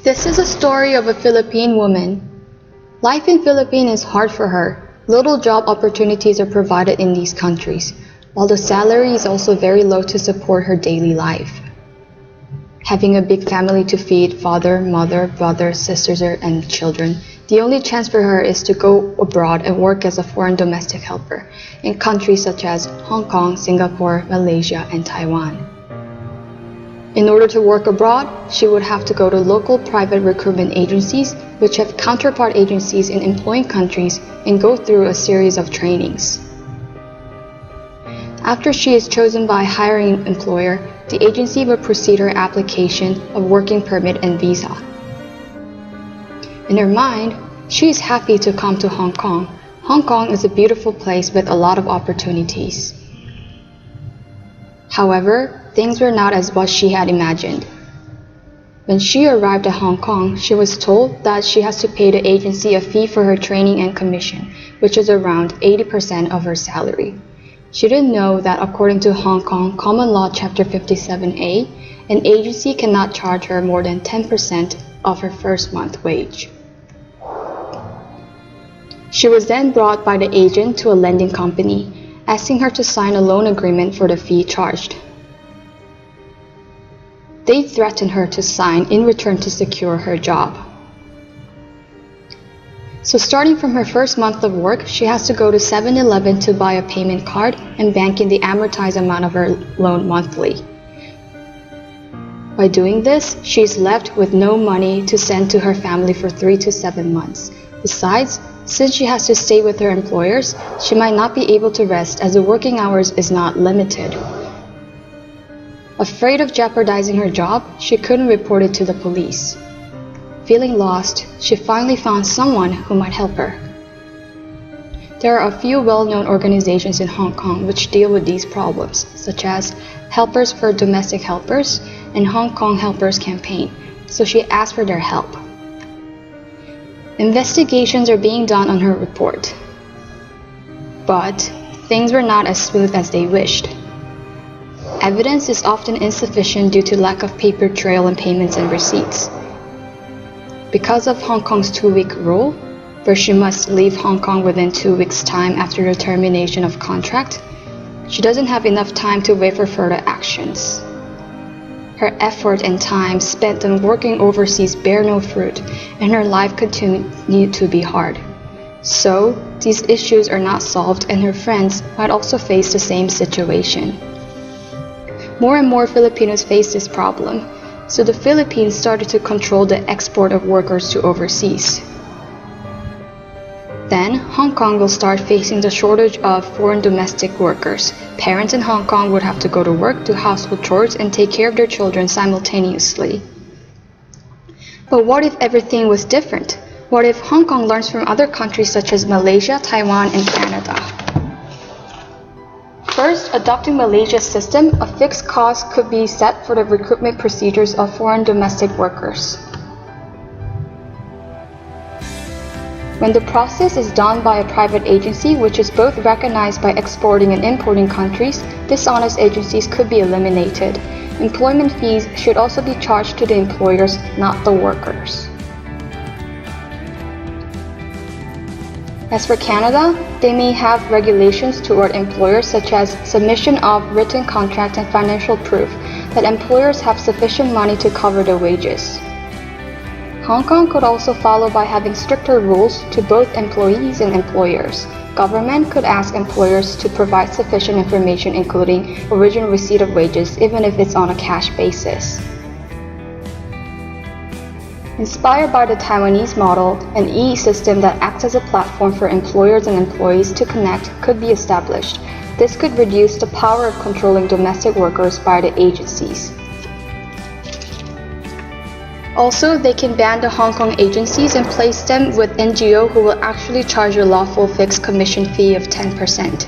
This is a story of a Philippine woman. Life in Philippines is hard for her. Little job opportunities are provided in these countries, while the salary is also very low to support her daily life. Having a big family to feed, father, mother, brothers, sisters, and children, the only chance for her is to go abroad and work as a foreign domestic helper in countries such as Hong Kong, Singapore, Malaysia, and Taiwan. In order to work abroad, she would have to go to local private recruitment agencies, which have counterpart agencies in employing countries, and go through a series of trainings. After she is chosen by a hiring employer, the agency will proceed her application of working permit and visa. In her mind, she is happy to come to Hong Kong. Hong Kong is a beautiful place with a lot of opportunities. However, things were not as what she had imagined. When she arrived at Hong Kong, she was told that she has to pay the agency a fee for her training and commission, which is around 80% of her salary. She didn't know that according to Hong Kong Common Law Chapter 57A, an agency cannot charge her more than 10% of her first month's wage. She was then brought by the agent to a lending company, asking her to sign a loan agreement for the fee charged. They threatened her to sign in return to secure her job. So starting from her first month of work, she has to go to 7-Eleven to buy a payment card and bank in the amortized amount of her loan monthly. By doing this, she is left with no money to send to her family for 3 to 7 months. Besides, since she has to stay with her employers, she might not be able to rest as the working hours is not limited. Afraid of jeopardizing her job, she couldn't report it to the police. Feeling lost, she finally found someone who might help her. There are a few well-known organizations in Hong Kong which deal with these problems, such as Helpers for Domestic Helpers and Hong Kong Helpers Campaign, so she asked for their help. Investigations are being done on her report, but things were not as smooth as they wished. Evidence is often insufficient due to lack of paper trail and payments and receipts. Because of Hong Kong's 2-week rule, where she must leave Hong Kong within 2 weeks' time after the termination of contract, she doesn't have enough time to wait for further actions. Her effort and time spent on working overseas bear no fruit, and her life continued to be hard. So, these issues are not solved, and her friends might also face the same situation. More and more Filipinos face this problem, so the Philippines started to control the export of workers to overseas. Then, Hong Kong will start facing the shortage of foreign domestic workers. Parents in Hong Kong would have to go to work, do household chores, and take care of their children simultaneously. But what if everything was different? What if Hong Kong learns from other countries such as Malaysia, Taiwan, and Canada? First, adopting Malaysia's system, a fixed cost could be set for the recruitment procedures of foreign domestic workers. When the process is done by a private agency, which is both recognized by exporting and importing countries, dishonest agencies could be eliminated. Employment fees should also be charged to the employers, not the workers. As for Canada, they may have regulations toward employers such as submission of written contract and financial proof that employers have sufficient money to cover their wages. Hong Kong could also follow by having stricter rules to both employees and employers. Government could ask employers to provide sufficient information including original receipt of wages even if it's on a cash basis. Inspired by the Taiwanese model, an e-system that acts as a platform for employers and employees to connect could be established. This could reduce the power of controlling domestic workers by the agencies. Also, they can ban the Hong Kong agencies and place them with NGO who will actually charge a lawful fixed commission fee of 10%.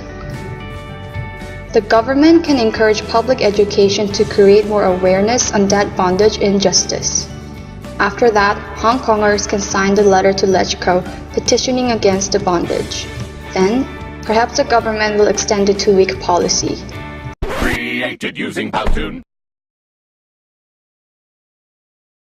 The government can encourage public education to create more awareness on debt bondage injustice. After that, Hong Kongers can sign the letter to LegCo petitioning against the bondage. Then, perhaps the government will extend the 2-week policy. Created using Powtoon.